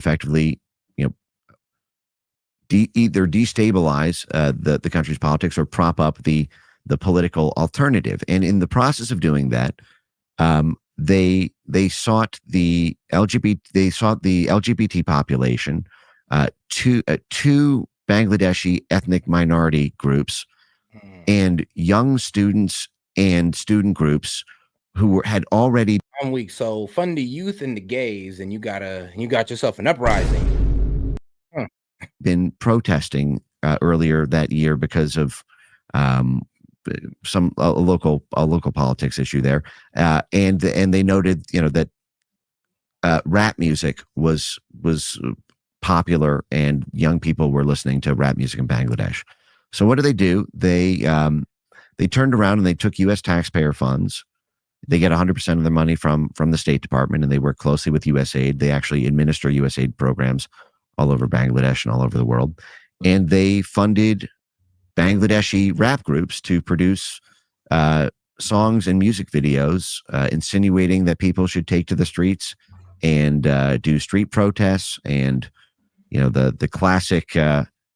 effectively, either destabilize the country's politics or prop up the political alternative. And in the process of doing that, they sought the LGBT population, two Bangladeshi ethnic minority groups, and young students and student groups who had already 1 week. So fund the youth and the gays, and you got yourself an uprising. been protesting earlier that year because of some local politics issue there, and they noted that rap music was popular and young people were listening to rap music in Bangladesh. So what do? They turned around and they took U.S. taxpayer funds. They get 100% of their money from the State Department, and they work closely with USAID. They actually administer USAID programs all over Bangladesh and all over the world. And they funded Bangladeshi rap groups to produce songs and music videos insinuating that people should take to the streets and do street protests, and the classic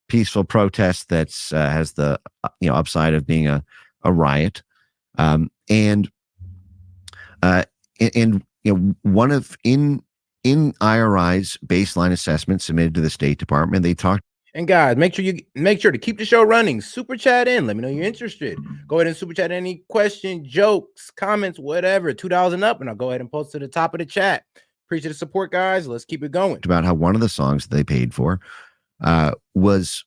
peaceful protest that's has the upside of being a riot. And one of in IRI's baseline assessment submitted to the State Department, they talked. And guys, make sure to keep the show running. Super chat in. Let me know you're interested. Go ahead and super chat any question, jokes, comments, whatever. $2 and up, and I'll go ahead and post to the top of the chat. Appreciate the support, guys. Let's keep it going. About how one of the songs they paid for was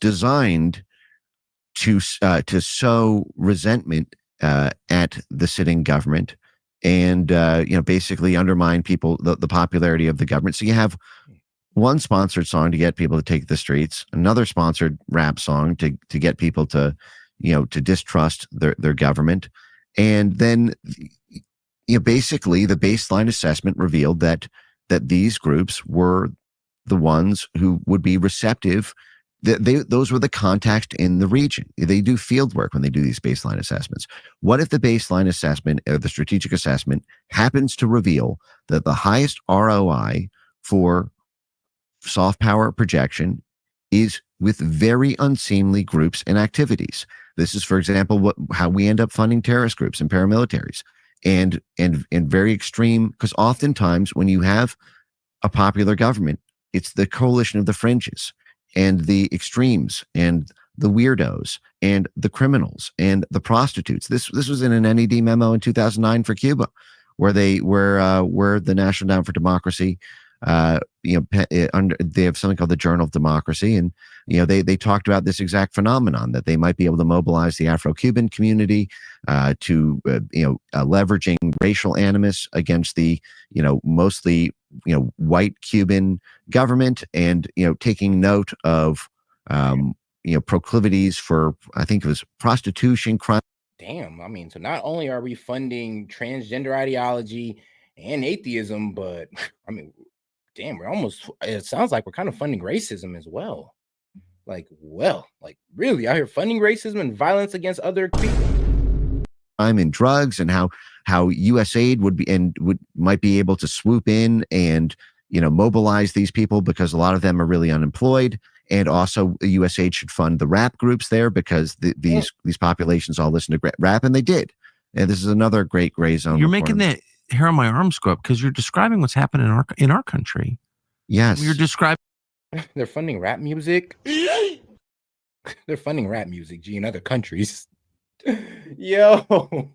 designed to sow resentment at the sitting government, and basically undermine the popularity of the government. So you have one sponsored song to get people to take the streets, another sponsored rap song to get people to distrust their government, and then basically the baseline assessment revealed that these groups were the ones who would be receptive. Those were the context in the region. They do field work when they do these baseline assessments. What if the baseline assessment or the strategic assessment happens to reveal that the highest ROI for soft power projection is with very unseemly groups and activities? This is, for example, how we end up funding terrorist groups and paramilitaries, and very extreme, because oftentimes when you have a popular government, it's the coalition of the fringes and the extremes and the weirdos and the criminals and the prostitutes. This was in an NED memo in 2009 for Cuba, where they were the National Endowment for Democracy. They have something called the Journal of Democracy, and they talked about this exact phenomenon, that they might be able to mobilize the Afro-Cuban community to leveraging racial animus against the mostly white Cuban government, and taking note of proclivities for, I think it was prostitution, crime. Damn, I mean, so not only are we funding transgender ideology and atheism, but I mean, damn, it sounds like we're kind of funding racism as well. Like really out here funding racism and violence against other people. Crime and drugs, and how USAID might be able to swoop in and mobilize these people, because a lot of them are really unemployed. And also USAID should fund the rap groups there, because these populations all listen to rap, and they did. And this is another great gray zone. You're making the hair on my arms go up, because you're describing what's happening in our country. Yes. You're describing. They're funding rap music. They're funding rap music, in other countries. Yo,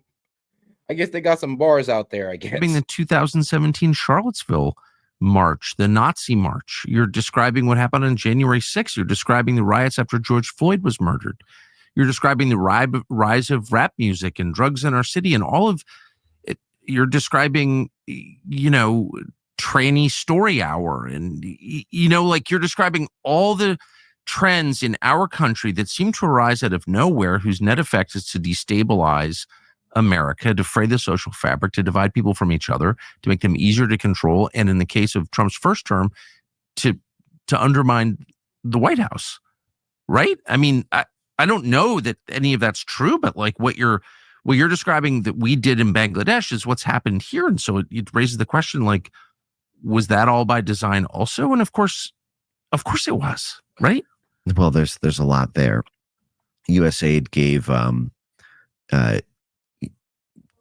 I guess they got some bars out there, I guess. The 2017 Charlottesville march, the Nazi march. You're describing what happened on January 6th. You're describing the riots after George Floyd was murdered. You're describing the rise of rap music and drugs in our city, and all of it. You're describing, trainee story hour, and you're describing all the trends in our country that seem to arise out of nowhere, whose net effect is to destabilize America, to fray the social fabric, to divide people from each other, to make them easier to control, and in the case of Trump's first term, to undermine the White House. Right? I mean, I don't know that any of that's true, but like what you're describing that we did in Bangladesh is what's happened here, and so it raises the question, like, was that all by design also? And of course it was, right? Well, there's a lot there. USAID gave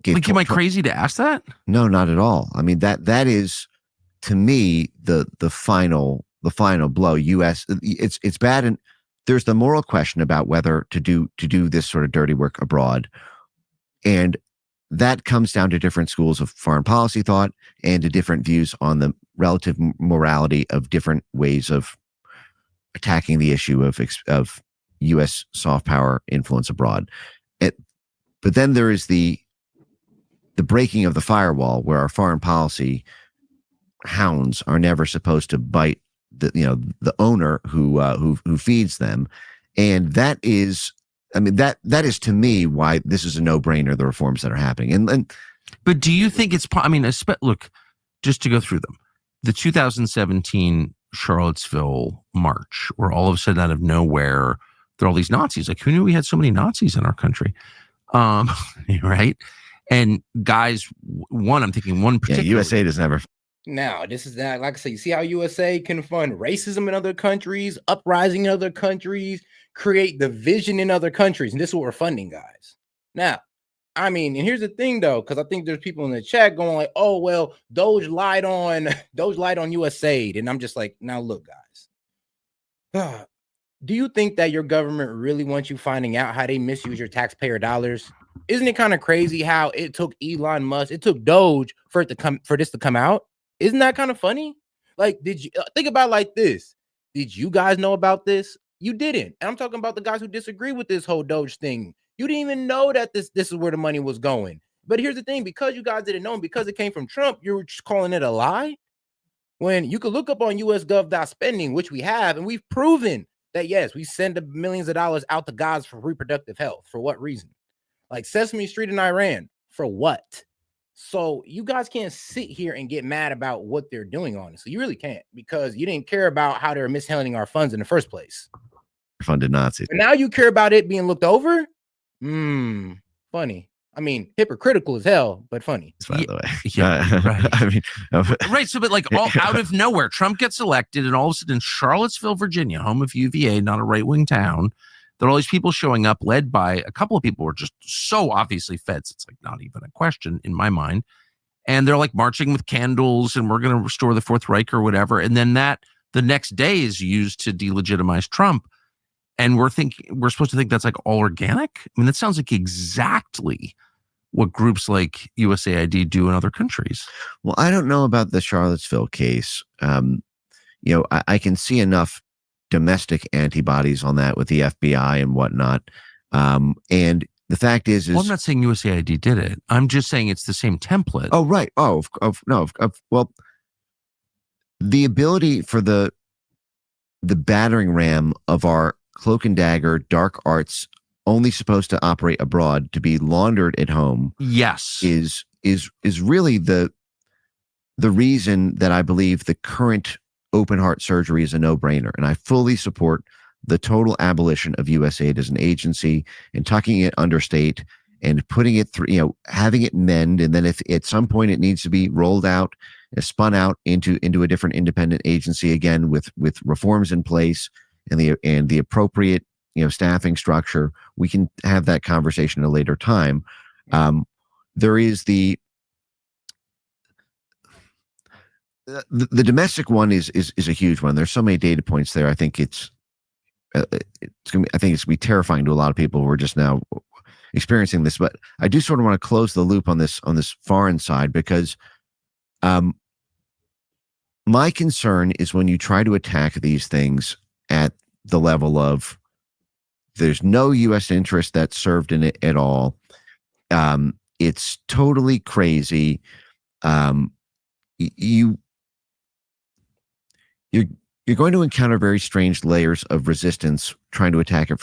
Like, am I crazy to ask that? No, not at all. I mean, that is, to me, the final blow. It's bad, and there's the moral question about whether to do this sort of dirty work abroad, and that comes down to different schools of foreign policy thought and to different views on the relative morality of different ways of attacking the issue of U.S. soft power influence abroad. But then there is the breaking of the firewall, where our foreign policy hounds are never supposed to bite the owner who feeds them, and that is, I mean, that is to me why this is a no-brainer, the reforms that are happening. And but do you think it's, I mean, look, just to go through them, the 2017 Charlottesville march, where all of a sudden out of nowhere there are all these Nazis. Like, who knew we had so many Nazis in our country? Right? And guys, I'm thinking one particular. USAID has never. Now, this is that, like I say, you see how USA can fund racism in other countries, uprising in other countries, create division in other countries. And this is what we're funding, guys. Now, I mean, and here's the thing, though, because I think there's people in the chat going like, oh, well, Doge lied on USAID. And I'm just like, now, look, guys. Do you think that your government really wants you finding out how they misuse your taxpayer dollars? Isn't it kind of crazy how it took Elon Musk, it took Doge for this to come out? Isn't that kind of funny? Like, did you think about it like this? Did you guys know about this? You didn't. And I'm talking about the guys who disagree with this whole Doge thing. You didn't even know that this is where the money was going. But here's the thing, because you guys didn't know, and because it came from Trump, you're just calling it a lie. When you could look up on usgov.spending, which we have, and we've proven that, yes, we send millions of dollars out to guys for reproductive health. For what reason? Like Sesame Street in Iran. For what? So you guys can't sit here and get mad about what they're doing on it. So you really can't, because you didn't care about how they're mishandling our funds in the first place. Funded Nazis. And now you care about it being looked over? Funny. I mean, hypocritical as hell, but funny. By the way. Yeah, right. I mean, right. So, but like, all out of nowhere, Trump gets elected, and all of a sudden, Charlottesville, Virginia, home of UVA, not a right-wing town, there are all these people showing up, led by a couple of people who are just so obviously feds. It's like not even a question in my mind. And they're like marching with candles, and we're going to restore the Fourth Reich or whatever. And then that the next day is used to delegitimize Trump. And we're supposed to think that's like all organic. I mean, that sounds like exactly what groups like USAID do in other countries. Well, I don't know about the Charlottesville case. I can see enough domestic antibodies on that with the FBI and whatnot. And the fact is, well, I'm not saying USAID did it. I'm just saying it's the same template. Oh, right. Oh, well, the ability for the battering ram of our cloak and dagger dark arts only supposed to operate abroad to be laundered at home. Yes, is really the reason that I believe the current open heart surgery is a no-brainer, and I fully support the total abolition of USAID as an agency and tucking it under state and putting it through, having it mend, and then if at some point it needs to be rolled out, spun out into a different independent agency again with reforms in place and the appropriate staffing structure, we can have that conversation at a later time. There is the domestic one is a huge one. There's so many data points there. I think it's gonna be terrifying to a lot of people who are just now experiencing this. But I do sort of want to close the loop on this foreign side, because my concern is when you try to attack these things at the level of there's no U.S. interest that's served in it at all. It's totally crazy. You're going to encounter very strange layers of resistance trying to attack it.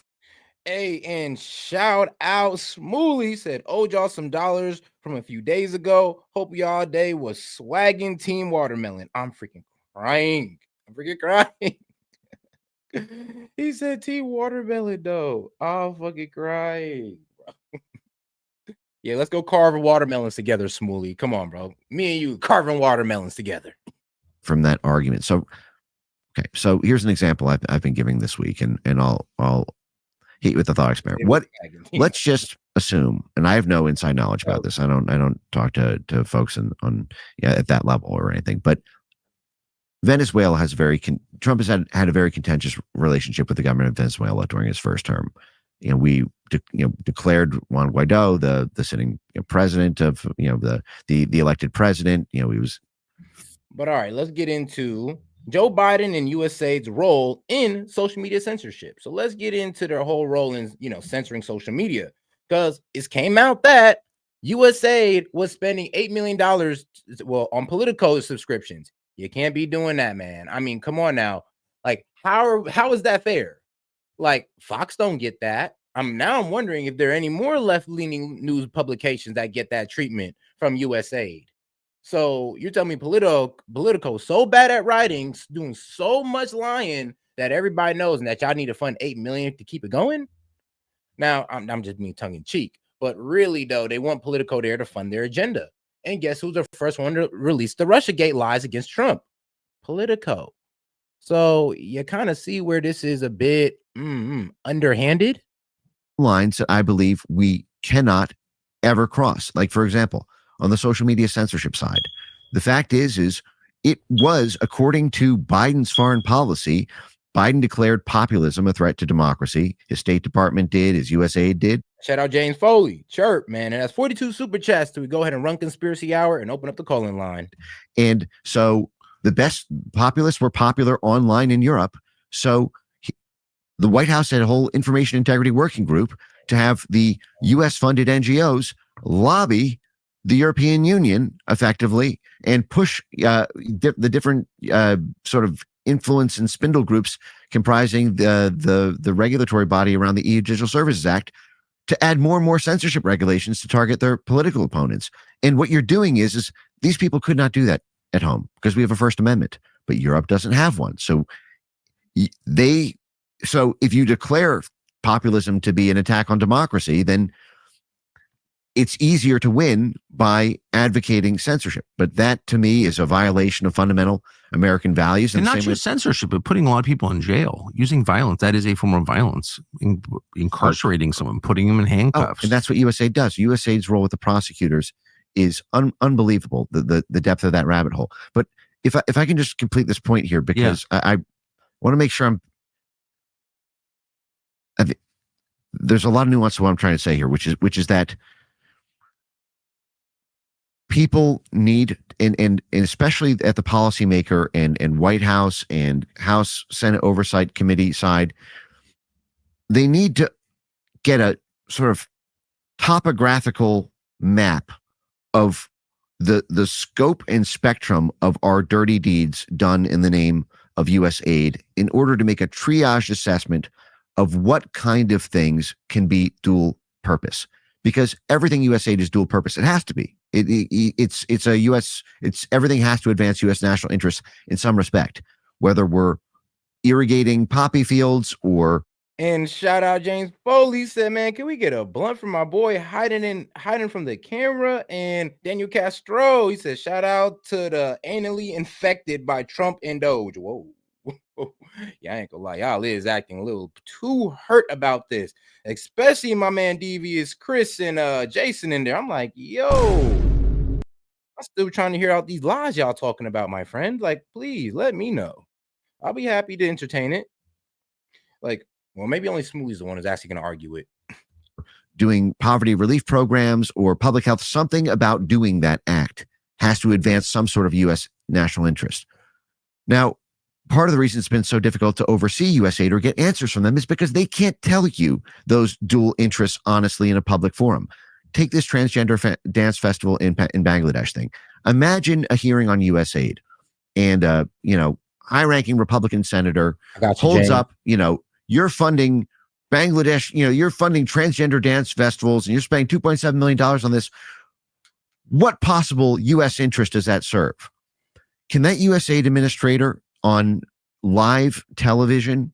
Hey, and shout out Smooly said, "Oh, y'all some dollars from a few days ago. Hope y'all day was swagging Team Watermelon." I'm freaking crying. He said Team Watermelon though. I'm fucking crying. Yeah, let's go carve watermelons together, Smooly. Come on, bro. Me and you carving watermelons together. from that argument. So, okay, so here's an example I've been giving this week, and I'll hit you with the thought experiment. Let's just assume, and I have no inside knowledge about this. I don't talk to folks at that level or anything, but Venezuela has Trump has had a very contentious relationship with the government of Venezuela during his first term. We declared Juan Guaido the sitting president of the elected president. He was. But all right, let's get into Joe Biden and USAID's role in social media censorship. So let's get into their whole role in censoring social media, because it came out that USAID was spending $8 million on Politico subscriptions. You can't be doing that, man. I mean, come on now. Like, how is that fair? Like, Fox don't get that. I'm wondering if there are any more left-leaning news publications that get that treatment from USAID. So you're telling me Politico so bad at writing, doing so much lying that everybody knows, and that y'all need to fund $8 million to keep it going? Now, I'm just being tongue in cheek, but really though, they want Politico there to fund their agenda. And guess who's the first one to release the Russiagate lies against Trump? Politico. So you kind of see where this is a bit underhanded. Lines that I believe we cannot ever cross. Like, for example, on the social media censorship side, the fact is it was, according to Biden's foreign policy, Biden declared populism a threat to democracy. His State Department did, his USAID did. Shout out James Foley, chirp, man. And that's 42 super chats till we go ahead and run conspiracy hour and open up the call-in line. And so the best populists were popular online in Europe. So the White House had a whole information integrity working group to have the U.S.-funded NGOs lobby the European Union effectively and push the different sort of influence and spindle groups comprising the regulatory body around the EU Digital Services Act to add more and more censorship regulations to target their political opponents. And what you're doing is these people could not do that at home because we have a First Amendment, but Europe doesn't have one. So if you declare populism to be an attack on democracy, then it's easier to win by advocating censorship. But that, to me, is a violation of fundamental American values. And not just censorship, but putting a lot of people in jail, using violence. That is a form of violence. Incarcerating someone, putting them in handcuffs. And that's what USAID does. USAID's role with the prosecutors is unbelievable, the depth of that rabbit hole. But if I can just complete this point here, because I want to make sure there's a lot of nuance to what I'm trying to say here, which is that people need, and especially at the policymaker and White House and House Senate Oversight Committee side, they need to get a sort of topographical map of the scope and spectrum of our dirty deeds done in the name of USAID in order to make a triage assessment of what kind of things can be dual purpose. Because everything USAID is dual purpose. It has to be. It's everything has to advance U.S. national interests in some respect, whether we're irrigating poppy fields or. And shout out James Foley, said, man, can we get a blunt from my boy hiding from the camera? And Daniel Castro, he said, shout out to the anally infected by Trump and Doge. Whoa. Yeah, I ain't gonna lie, y'all is acting a little too hurt about this, especially my man Devious Chris and Jason in there. I'm like, yo, I'm still trying to hear out these lies y'all talking about, my friend. Like, please let me know. I'll be happy to entertain it. Like, well, maybe only Smoothie's the one who's actually gonna argue it. Doing poverty relief programs or public health, something about doing that act has to advance some sort of U.S. national interest. Now, part of the reason it's been so difficult to oversee USAID or get answers from them is because they can't tell you those dual interests honestly in a public forum. Take this transgender dance festival in Bangladesh thing. Imagine a hearing on USAID and, high-ranking Republican senator holds up, you're funding Bangladesh, you're funding transgender dance festivals and you're spending $2.7 million on this. What possible U.S. interest does that serve? Can that USAID administrator on live television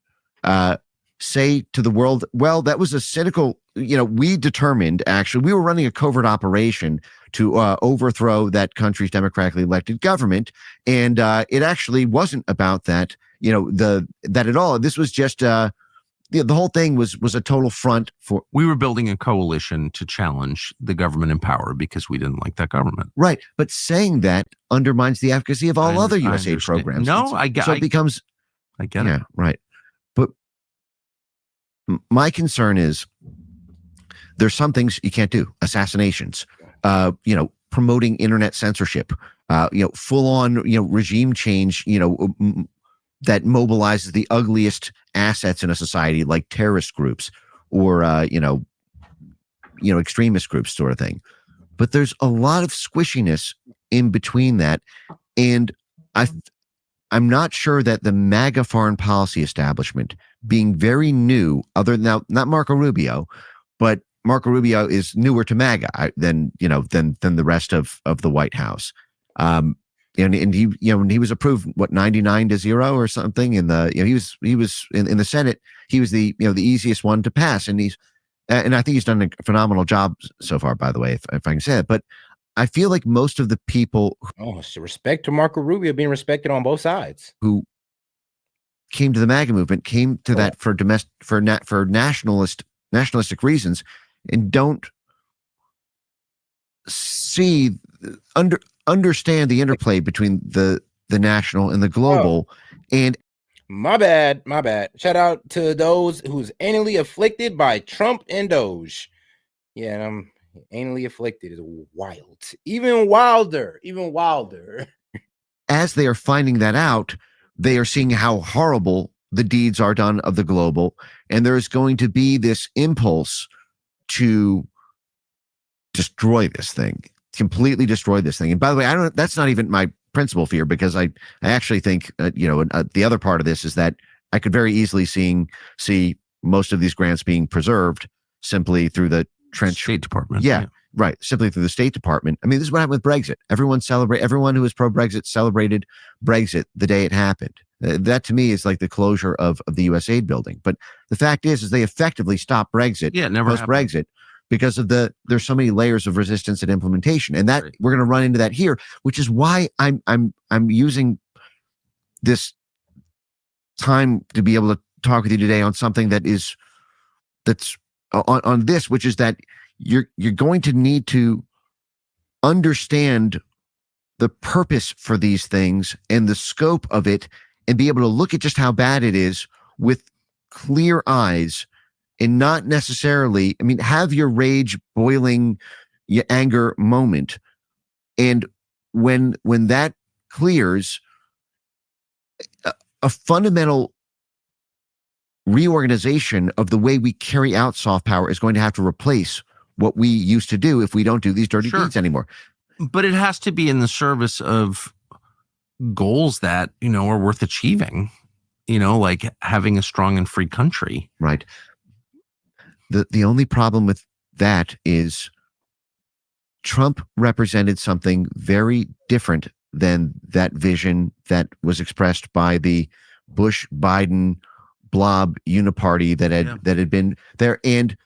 say to the world, well, that was a cynical, we determined, actually, we were running a covert operation to overthrow that country's democratically elected government. And it actually wasn't about that, that at all. This was just, the whole thing was a total front for. We were building a coalition to challenge the government in power because we didn't like that government. Right. But saying that undermines the efficacy of all other USAID understand. programs. No, I get so it becomes. I get yeah, it. Right. But my concern is there's some things you can't do. Assassinations, promoting internet censorship, full on, regime change, that mobilizes the ugliest assets in a society like terrorist groups or, extremist groups sort of thing. But there's a lot of squishiness in between that. And I'm not sure that the MAGA foreign policy establishment, being very new, other than now, not Marco Rubio, but Marco Rubio is newer to MAGA than the rest of the White House. And he, when he was approved, 99-0 or something in the, he was in the Senate, he was the easiest one to pass. And I think he's done a phenomenal job so far, by the way, if I can say that. But I feel like most of the people respect to Marco Rubio being respected on both sides who came to the MAGA movement came to that for nationalistic reasons and don't understand the interplay between the national and the global. And my bad. Shout out to those who's anally afflicted by Trump and Doge. Yeah, I'm anally afflicted is wild. Even wilder. As they are finding that out, they are seeing how horrible the deeds are done of the global. And there's going to be this impulse to destroy this thing, completely destroy this thing. And by the way, that's not even my principal fear, because I actually think, the other part of this is that I could very easily see most of these grants being preserved simply through the State Department. Yeah, right. Simply through the State Department. I mean, this is what happened with Brexit. Everyone who was pro-Brexit celebrated Brexit the day it happened. That to me is like the closure of the USAID building. But the fact is they effectively stopped Brexit. Yeah, never post-Brexit because of there's so many layers of resistance and implementation, and that we're going to run into that here, which is why I'm using this time to be able to talk with you today on something that's on this, which is that you're going to need to understand the purpose for these things and the scope of it, and be able to look at just how bad it is with clear eyes, and not necessarily, have your rage boiling, your anger moment. And when that clears, a fundamental reorganization of the way we carry out soft power is going to have to replace what we used to do if we don't do these dirty deeds anymore. But it has to be in the service of goals that, are worth achieving, like having a strong and free country. Right. The only problem with that is Trump represented something very different than that vision that was expressed by the Bush-Biden blob uniparty that had been there. And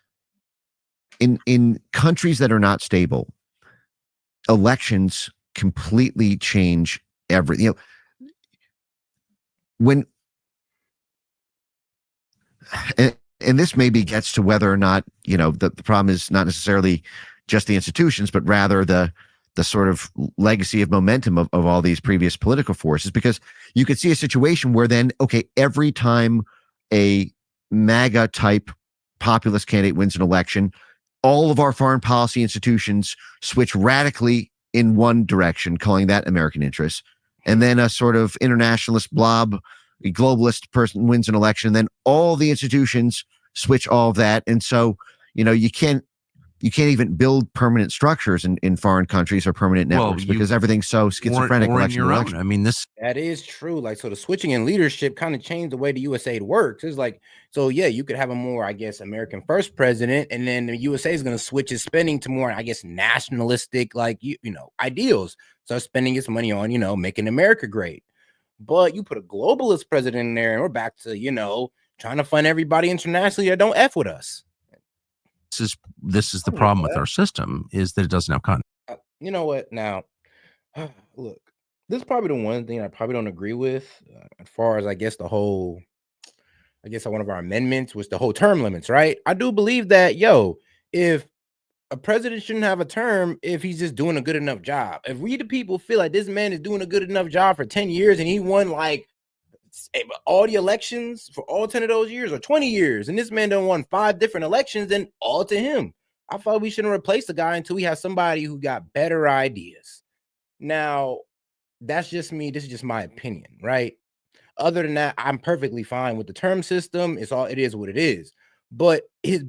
in countries that are not stable, elections completely change everything. And this maybe gets to whether or not, the problem is not necessarily just the institutions, but rather the sort of legacy of momentum of all these previous political forces. Because you could see a situation where then, every time a MAGA type populist candidate wins an election, all of our foreign policy institutions switch radically in one direction, calling that American interests. And then a sort of internationalist blob, a globalist person wins an election, then all the institutions switch all of that. And so, you can't even build permanent structures in foreign countries or permanent networks, because everything's so schizophrenic. Or in your own. That is true. Like, so the switching in leadership kind of changed the way the USAID works. It's like, so yeah, you could have a more, American first president, and then the USA is going to switch its spending to more, nationalistic, ideals. So spending its money on, making America great. But you put a globalist president in there, and we're back to, trying to fund everybody internationally that don't F with us. This is the problem with our system, is that it doesn't have continuity. You know what? Now, look, this is probably the one thing I probably don't agree with as far as, I guess, one of our amendments was the whole term limits, right? I do believe that, if a president shouldn't have a term if he's just doing a good enough job. If we the people feel like this man is doing a good enough job for 10 years and he won like all the elections for all 10 of those years or 20 years, and this man done won 5 different elections, then all to him. I thought we shouldn't replace the guy until we have somebody who got better ideas. Now, that's just me. This is just my opinion, right? Other than that, I'm perfectly fine with the term system. It is what it is. But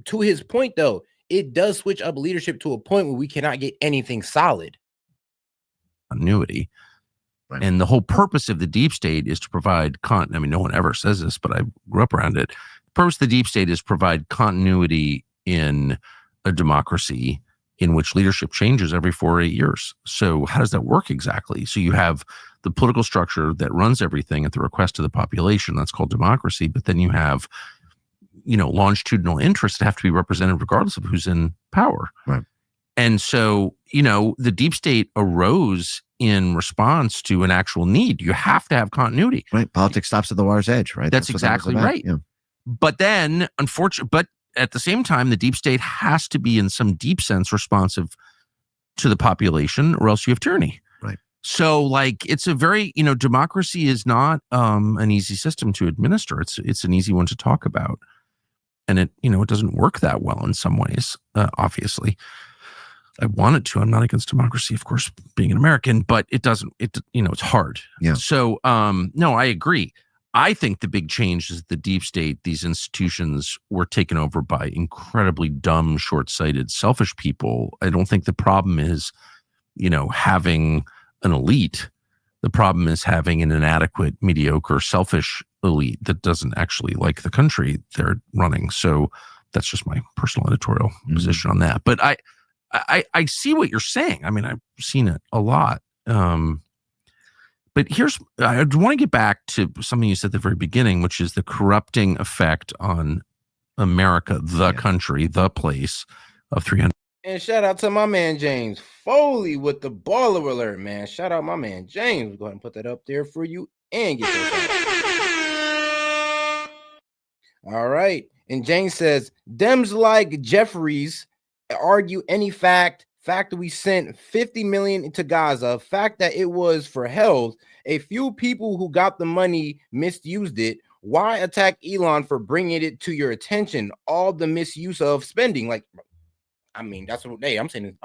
to his point, though, it does switch up leadership to a point where we cannot get anything solid. Continuity. Right. And the whole purpose of the deep state is to provide no one ever says this, but I grew up around it. The purpose of the deep state is provide continuity in a democracy in which leadership changes every 4 or 8 years. So how does that work exactly? So you have the political structure that runs everything at the request of the population. That's called democracy. But then you have, longitudinal interests that have to be represented regardless of who's in power. Right. And so, the deep state arose in response to an actual need. You have to have continuity. Right. Politics stops at the water's edge, right? That's exactly right. Yeah. But then, but at the same time, the deep state has to be in some deep sense responsive to the population, or else you have tyranny. Right. So it's a very, democracy is not an easy system to administer. It's an easy one to talk about. And it doesn't work that well in some ways, obviously. I want it to. I'm not against democracy, of course, being an American, but it doesn't, it's hard. Yeah. So, no, I agree. I think the big change is the deep state, these institutions were taken over by incredibly dumb, short-sighted, selfish people. I don't think the problem is, having an elite. The problem is having an inadequate, mediocre, selfish elite that doesn't actually like the country they're running. So that's just my personal editorial position on that. But I see what you're saying. I mean, I've seen it a lot. But I want to get back to something you said at the very beginning, which is the corrupting effect on America, the country, the place of 300. And shout out to my man, James Foley, with the baller alert, man. Shout out my man, James. Go ahead and put that up there for you and get those. All right. And James says, Dems like Jeffries argue any fact that we sent 50 million into Gaza, fact that it was for health, a few people who got the money misused it. Why attack Elon for bringing it to your attention? All the misuse of spending. That's what I'm saying.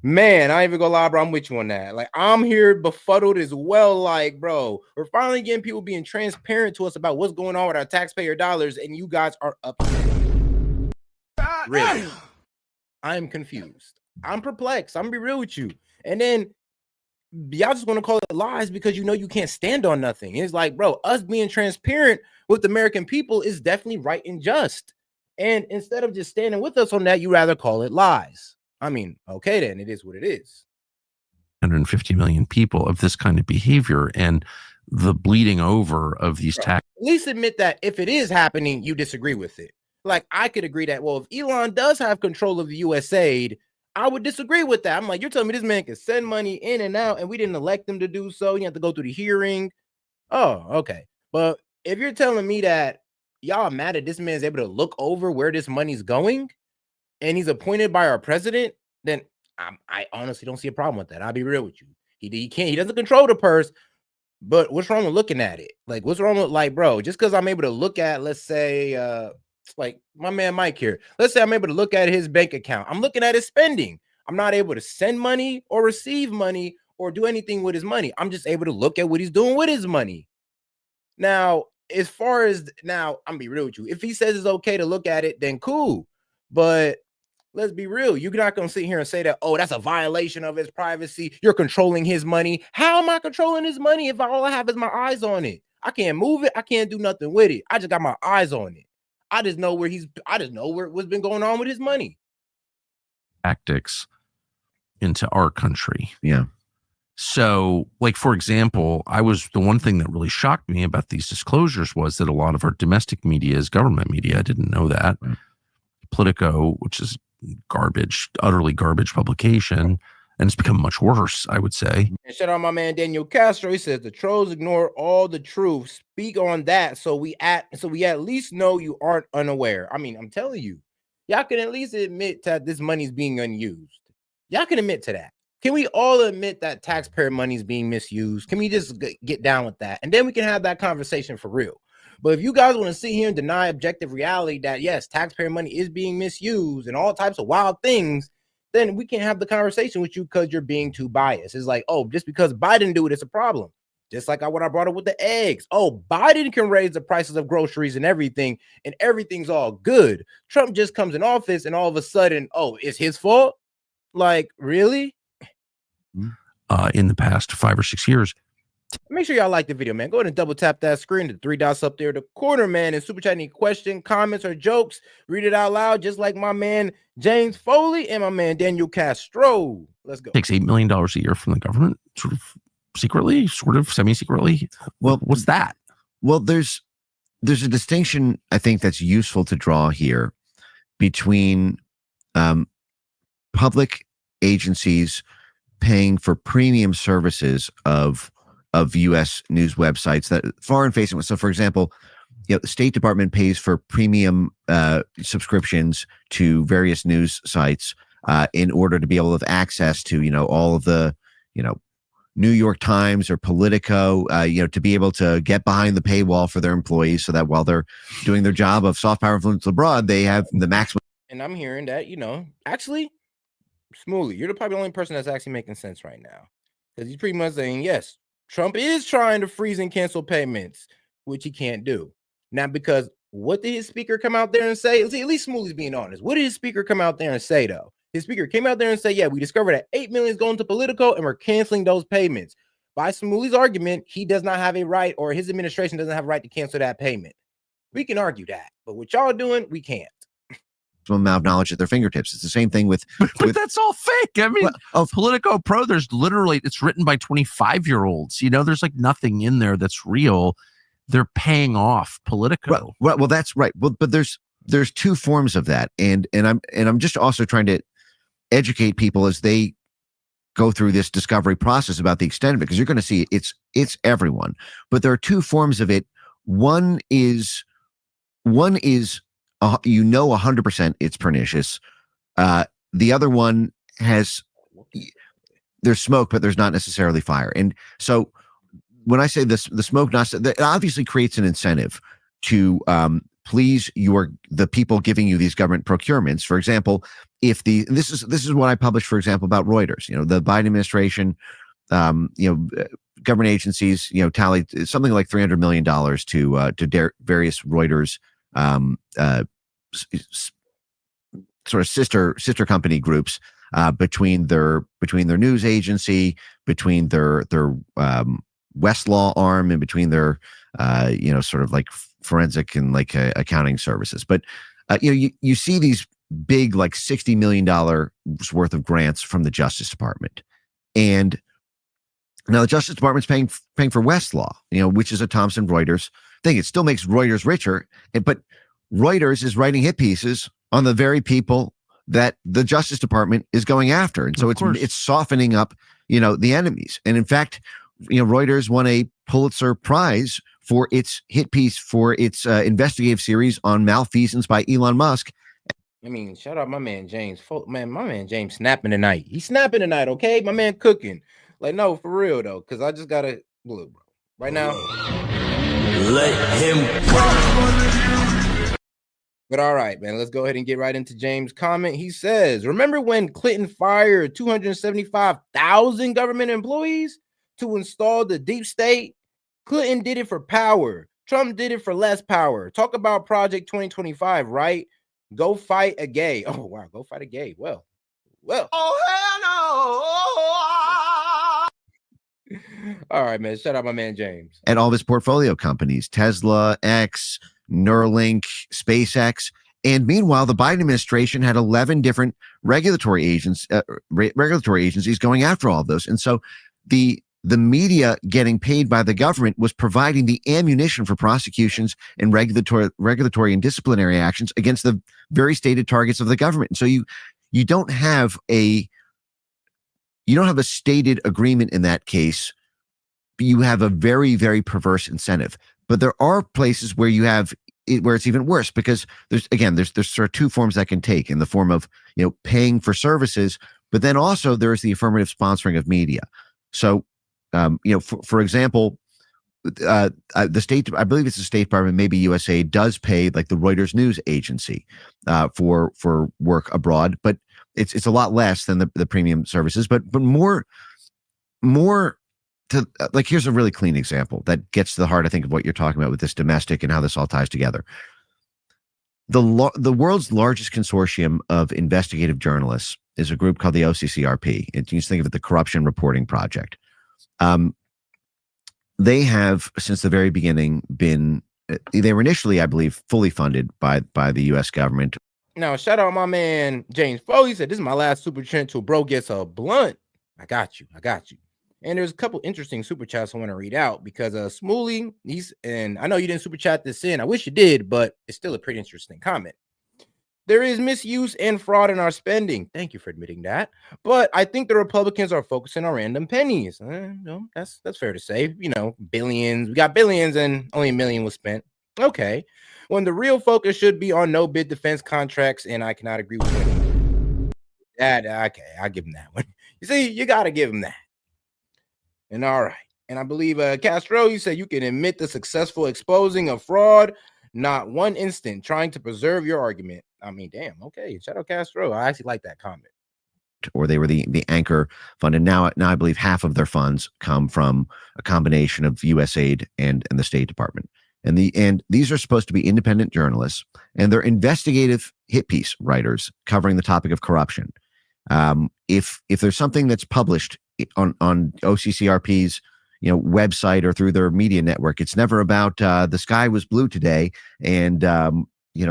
Man, I ain't even gonna lie, bro. I'm with you on that. I'm here befuddled as well. Bro, we're finally getting people being transparent to us about what's going on with our taxpayer dollars, and you guys are upset. Really? I'm confused. I'm perplexed. I'm gonna be real with you. And then y'all just want to call it lies because you can't stand on nothing. It's bro, us being transparent with the American people is definitely right and just. And instead of just standing with us on that, you rather call it lies. I mean, okay, then it is what it is. 150 million people of this kind of behavior and the bleeding over of these tax. At least admit that if it is happening, you disagree with it. I could agree that, well, if Elon does have control of the USAID, I would disagree with that. I'm you're telling me this man can send money in and out and we didn't elect him to do so. You have to go through the hearing. Oh, okay. But if you're telling me that y'all are mad that this man's able to look over where this money's going and he's appointed by our president, then I honestly don't see a problem with that. I'll be real with you. He doesn't control the purse, but what's wrong with looking at it? What's wrong with bro, just because I'm able to look at, let's say, my man Mike here. Let's say I'm able to look at his bank account. I'm looking at his spending. I'm not able to send money or receive money or do anything with his money. I'm just able to look at what he's doing with his money. Now, as far as I'm gonna be real with you. If he says it's okay to look at it, then cool. But let's be real. You're not gonna sit here and say that, oh, that's a violation of his privacy. You're controlling his money. How am I controlling his money if all I have is my eyes on it? I can't move it. I can't do nothing with it. I just got my eyes on it. I just know what's been going on with his money. Tactics into our country. Yeah. So, like, for example, the one thing that really shocked me about these disclosures was that a lot of our domestic media is government media. I didn't know that. Right. Politico, which is garbage, utterly garbage publication, and it's become much worse, I would say. And shout out my man Daniel Castro. He says the trolls ignore all the truth. Speak on that, so we at least know you aren't unaware. I mean, I'm telling you, y'all can at least admit that this money is being unused. Y'all can admit to that. Can we all admit that taxpayer money is being misused? Can we just get down with that? And then we can have that conversation for real. But if you guys want to sit here and deny objective reality that, yes, taxpayer money is being misused and all types of wild things, then we can't have the conversation with you because you're being too biased. It's like, oh, just because Biden do it, it's a problem. Just like what I brought up with the eggs. Oh, Biden can raise the prices of groceries and everything's all good. Trump just comes in office and all of a sudden, oh, it's his fault? Like, really? In the past 5 or 6 years. Make sure y'all like the video, man. Go ahead and double tap that screen, the 3 dots up there, the corner, man, and super chat any question, comments, or jokes. Read it out loud, just like my man James Foley and my man Daniel Castro. Let's go. Takes $8 million a year from the government, sort of secretly, sort of semi-secretly. Well, what's that? Well, there's a distinction I think that's useful to draw here between public agencies paying for premium services of U.S. news websites that foreign facing. So, for example, the State Department pays for premium subscriptions to various news sites in order to be able to have access to all of the New York Times or Politico, to be able to get behind the paywall for their employees, so that while they're doing their job of soft power influence abroad, they have the maximum. And I'm hearing that actually. Smoothly, you're probably the only person that's actually making sense right now, because he's pretty much saying, yes, Trump is trying to freeze and cancel payments, which he can't do. Now, because what did his speaker come out there and say? See, at least Smoothly's being honest. What did his speaker come out there and say, though? His speaker came out there and said, yeah, we discovered that $8 million is going to Politico and we're canceling those payments. By Smoothly's argument, he does not have a right, or his administration doesn't have a right to cancel that payment. We can argue that, but what y'all doing, we can't. Amount of knowledge at their fingertips. It's the same thing with but that's all fake. I mean, Politico Pro, there's literally, it's written by 25-year-olds. There's like nothing in there that's real. They're paying off Politico. Well, that's right. Well, but there's two forms of that, and I'm just also trying to educate people as they go through this discovery process about the extent of it, because you're going to see it's everyone. But there are two forms of it. One is 100% it's pernicious. The other one there's smoke, but there's not necessarily fire. And so when I say this, the smoke, it obviously creates an incentive to please the people giving you these government procurements. For example, if this is what I published, for example, about Reuters. The Biden administration, government agencies, tallied something like $300 million to various Reuters sort of sister company groups between their news agency, between their Westlaw arm, and between their sort of like forensic and like accounting services. But you see these big like $60 million worth of grants from the Justice Department, and now the Justice Department's paying for Westlaw, which is a Thomson Reuters thing. It still makes Reuters richer, but Reuters is writing hit pieces on the very people that the Justice Department is going after. And so it's softening up, the enemies. And in fact, Reuters won a Pulitzer Prize for its hit piece for its investigative series on malfeasance by Elon Musk. I mean, shout out my man James. My man James snapping tonight. He's snapping tonight, okay? My man cooking. Like, no, for real though, because I just gotta look, bro. Right now. Let him cook. But all right, man, let's go ahead and get right into James' comment. He says, remember when Clinton fired 275,000 government employees to install the deep state? Clinton did it for power. Trump did it for less power. Talk about Project 2025, right? Go fight a gay. Oh, wow. Go fight a gay. Well. Oh, hell no. All right, man. Shout out my man, James. At all of his portfolio companies, Tesla, X, Neuralink, SpaceX. And meanwhile, the Biden administration had 11 different regulatory agencies going after all of those. And so the media getting paid by the government was providing the ammunition for prosecutions and regulatory and disciplinary actions against the very stated targets of the government. And so you don't have a stated agreement in that case. You have a very, very perverse incentive. But there are places where you have where it's even worse, because there's sort of two forms that can take, in the form of paying for services, but then also there is the affirmative sponsoring of media. So for example, the state, I believe it's the State Department, maybe USAID, does pay like the Reuters news agency for work abroad, but it's a lot less than the premium services, but more to like, here's a really clean example that gets to the heart, I think, of what you're talking about with this domestic and how this all ties together. The world's largest consortium of investigative journalists is a group called the OCCRP. And you just think of it, the Corruption Reporting Project. They have, since the very beginning, they were initially, I believe, fully funded by the U.S. government. Now, shout out my man James Foley. Said, "This is my last super chat till bro gets a blunt." I got you. And there's a couple interesting super chats I want to read out, because Smooly, and I know you didn't super chat this in. I wish you did, but it's still a pretty interesting comment. "There is misuse and fraud in our spending." Thank you for admitting that. "But I think the Republicans are focusing on random pennies." No, that's fair to say. Billions. We got billions and only $1 million was spent. Okay. "When the real focus should be on no bid defense contracts," and I cannot agree with that. Okay, I'll give him that one. You see, you got to give him that. And all right. And I believe Castro, you said you can admit the successful exposing of fraud, not one instant, trying to preserve your argument. I mean, damn. Okay. Shout out Castro. I actually like that comment. Or they were the anchor fund. And now I believe half of their funds come from a combination of USAID and the State Department. And these are supposed to be independent journalists, and they're investigative hit piece writers covering the topic of corruption. If there's something that's published on OCCRP's website or through their media network, it's never about the sky was blue today and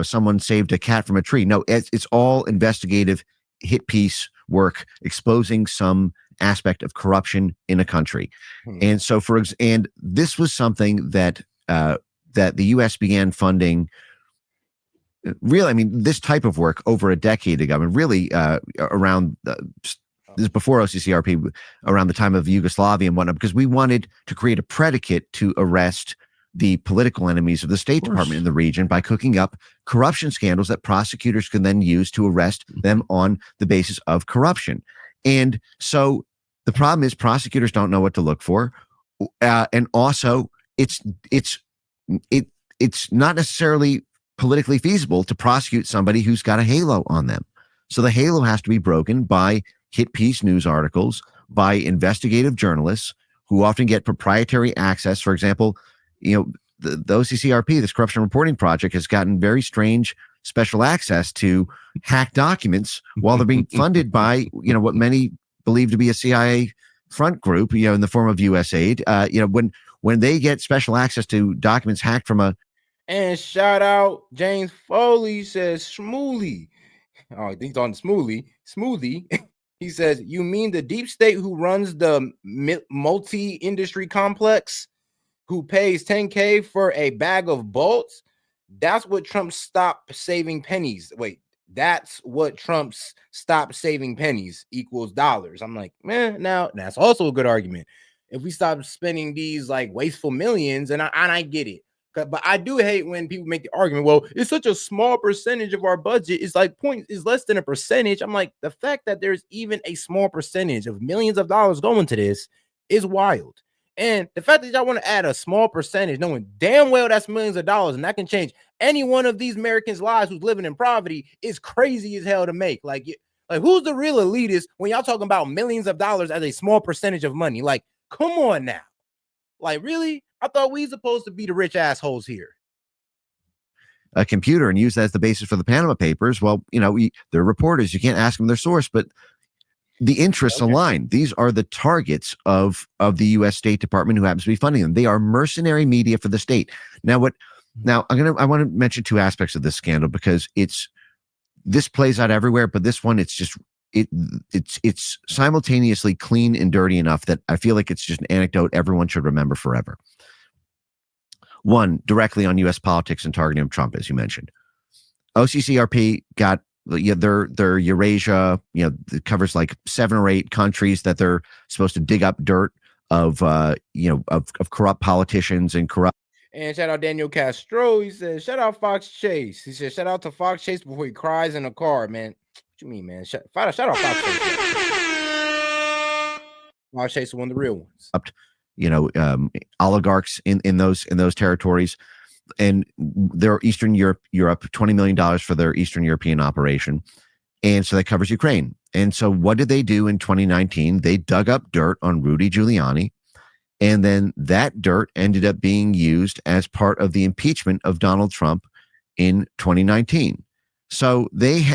someone saved a cat from a tree. No, it's all investigative hit piece work exposing some aspect of corruption in a country. And so and this was something that the U.S. began funding. Really, I mean, this type of work over a decade ago, and really around this is before OCCRP, around the time of Yugoslavia and whatnot, because we wanted to create a predicate to arrest the political enemies of the State Department in the region by cooking up corruption scandals that prosecutors can then use to arrest them on the basis of corruption. And so the problem is prosecutors don't know what to look for, and also it's not necessarily politically feasible to prosecute somebody who's got a halo on them. So the halo has to be broken by hit piece news articles, by investigative journalists who often get proprietary access. For example, the OCCRP, this Corruption Reporting Project, has gotten very strange special access to hack documents while they're being funded by what many believe to be a CIA front group, in the form of USAID. When they get special access to documents hacked from a. And shout out James Foley says Smoothie. Oh, he's on Smoothie. He says, "You mean the deep state who runs the multi-industry complex, who pays $10K for a bag of bolts? That's what Trump stopped saving pennies." Wait, that's what Trump's stop saving pennies equals dollars. I'm like, man, now that's also a good argument. If we stop spending these like wasteful millions, and I get it. But I do hate when people make the argument, well, it's such a small percentage of our budget. It's like is less than a percentage. I'm like, the fact that there's even a small percentage of millions of dollars going to this is wild. And the fact that y'all want to add a small percentage, knowing damn well that's millions of dollars, and that can change any one of these Americans' lives who's living in poverty, is crazy as hell to make. Like who's the real elitist when y'all talking about millions of dollars as a small percentage of money? Like, come on now. Like, really? I thought we supposed to be the rich assholes here. A computer and use that as the basis for the Panama Papers. Well, they're reporters. You can't ask them their source, but the interests align. These are the targets of the U.S. State Department who happens to be funding them. They are mercenary media for the state. Now, I want to mention two aspects of this scandal, because this plays out everywhere, but this one, it's just it's simultaneously clean and dirty enough that I feel like it's just an anecdote everyone should remember forever. One, directly on U.S. politics and targeting of Trump, as you mentioned. OCCRP got their Eurasia, it covers like 7 or 8 countries that they're supposed to dig up dirt of corrupt politicians and corrupt. And shout out Daniel Castro. He said, shout out Fox Chase. He said, shout out to Fox Chase before he cries in the car, man. What you mean, man? Shout out Fox Chase. Fox Chase is one of the real ones. Oligarchs in those territories. And their Eastern Europe, $20 million for their Eastern European operation. And so that covers Ukraine. And so what did they do in 2019? They dug up dirt on Rudy Giuliani. And then that dirt ended up being used as part of the impeachment of Donald Trump in 2019. So this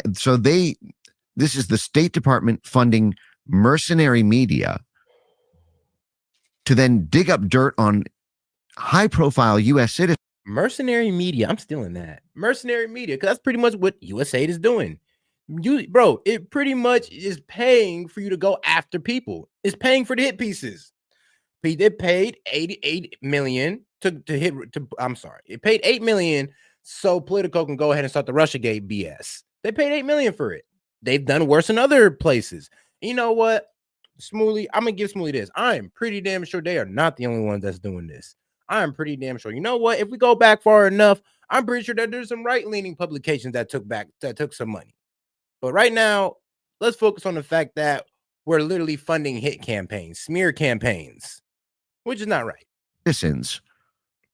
is the State Department funding mercenary media to then dig up dirt on high-profile U.S. citizens. Mercenary media. I'm stealing that. Mercenary media, because that's pretty much what USAID is doing. It pretty much is paying for you to go after people. It's paying for the hit pieces. They paid $88 million to hit. I'm sorry, it paid $8 million so Politico can go ahead and start the Russiagate BS. They paid $8 million for it. They've done worse in other places. You know what, Smoothie? I'm gonna give Smoothie this. I am pretty damn sure they are not the only ones that's doing this. I am pretty damn sure. You know what? If we go back far enough, I'm pretty sure that there's some right-leaning publications that took some money. But right now, let's focus on the fact that we're literally funding hit campaigns, smear campaigns, which is not right. Citizens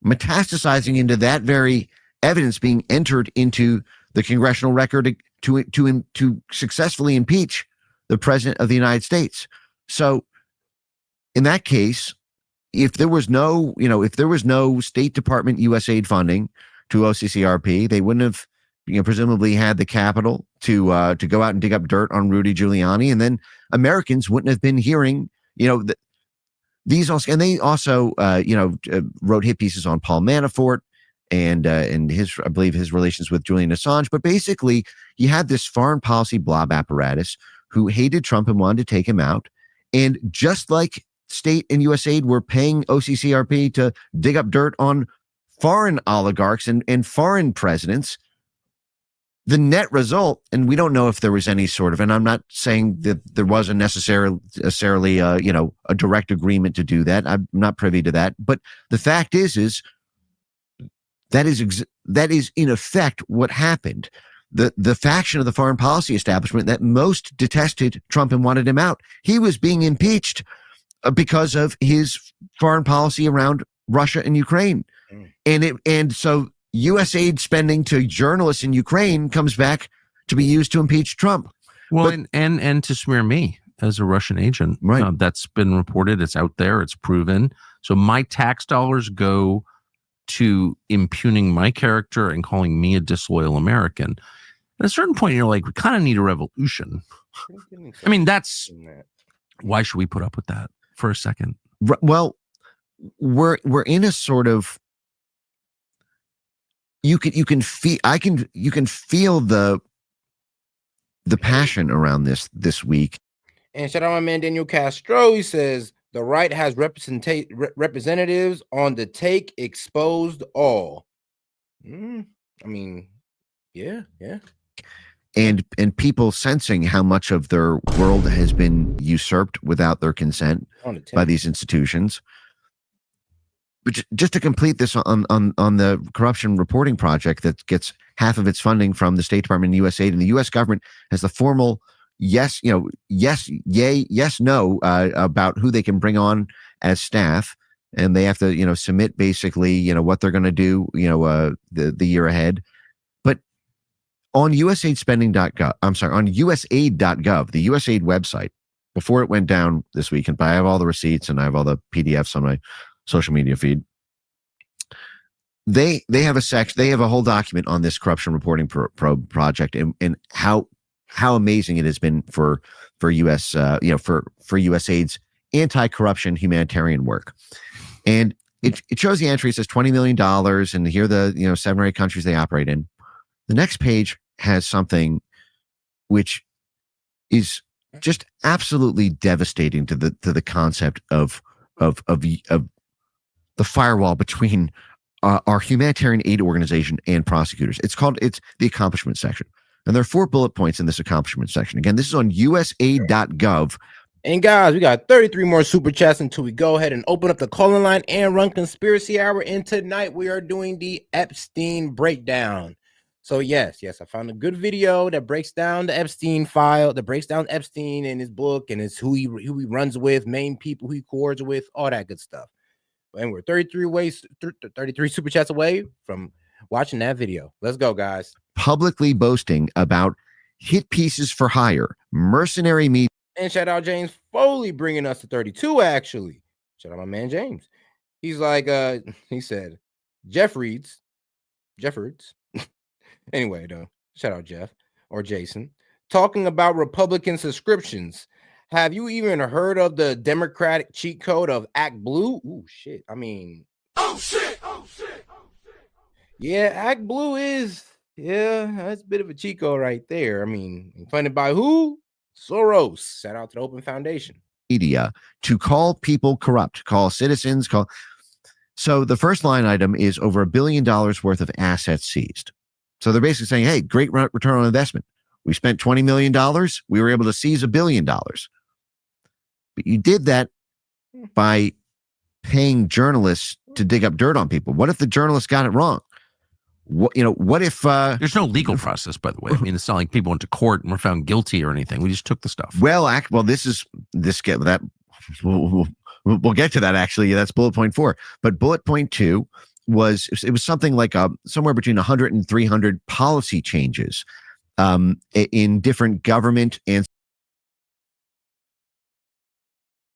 metastasizing into that very evidence being entered into the congressional record to successfully impeach the president of the United States. So in that case, if there was no State Department USAID funding to OCCRP, they wouldn't have, presumably had the capital to go out and dig up dirt on Rudy Giuliani, and then Americans wouldn't have been hearing, these also, and they also, wrote hit pieces on Paul Manafort and I believe his relations with Julian Assange. But basically, you had this foreign policy blob apparatus who hated Trump and wanted to take him out, and just like State and USAID were paying OCCRP to dig up dirt on foreign oligarchs and foreign presidents. The net result, and we don't know if there was any sort of, and I'm not saying that there wasn't necessarily a direct agreement to do that. I'm not privy to that. But the fact is that is in effect what happened. The faction of the foreign policy establishment that most detested Trump and wanted him out, he was being impeached because of his foreign policy around Russia and Ukraine. And so USAID spending to journalists in Ukraine comes back to be used to impeach Trump. Well, and to smear me as a Russian agent. Right. That's been reported. It's out there. It's proven. So my tax dollars go to impugning my character and calling me a disloyal American. At a certain point, you're like, we kind of need a revolution. I mean, why should we put up with that for a second? Well, we're in a sort of, you can feel the passion around this week. And shout out my man Daniel Castro. He says the right has representatives on the take, exposed all. I mean, yeah. And people sensing how much of their world has been usurped without their consent by these institutions. But just to complete this on the corruption reporting project that gets half of its funding from the State Department and USAID, and the U.S. government has the formal yes, yay, yes, no about who they can bring on as staff, and they have to submit basically what they're going to do the year ahead. But on USAIDspending.gov, on USAID.gov, the USAID website, before it went down this weekend, I have all the receipts and I have all the PDFs on my social media feed. They have a section. They have a whole document on this corruption reporting project and how amazing it has been for US for USAID's anti-corruption humanitarian work. And it shows the entry. It says $20 million, and here are the 7 or 8 countries they operate in. The next page has something which is just absolutely devastating to the concept of the firewall between our humanitarian aid organization and prosecutors. It's the accomplishment section. And there are 4 bullet points in this accomplishment section. Again, this is on USAID.gov. And guys, we got 33 more super chats until we go ahead and open up the calling line and run conspiracy hour. And tonight we are doing the Epstein breakdown. So yes, I found a good video that breaks down the Epstein file, that breaks down Epstein and his book and who he runs with, main people who he coords with, all that good stuff. And we're 33 super chats away from watching that video. Let's go, guys. Publicly boasting about hit pieces for hire, mercenary media. And shout out James Foley bringing us to 32, actually. Shout out my man James. He's like, he said, Jeffords. Anyway, though, shout out Jeff or Jason. Talking about Republican subscriptions. Have you even heard of the Democratic cheat code of Act Blue? Ooh, shit. I mean. Oh, shit. Yeah, Act Blue is, that's a bit of a cheat code right there. I mean, funded by who? Soros. Shout out to the Open Foundation. Media to call people corrupt, call citizens, So the first line item is over $1 billion worth of assets seized. So they're basically saying, hey, great return on investment. We spent $20 million. We were able to seize $1 billion. But you did that by paying journalists to dig up dirt on people. What if the journalists got it wrong? What if there's no legal process, by the way? I mean, it's not like people went to court and were found guilty or anything. We just took the stuff. We'll get to that actually. That's bullet point 4. But bullet point 2 was something like somewhere between 100 and 300 policy changes in different government and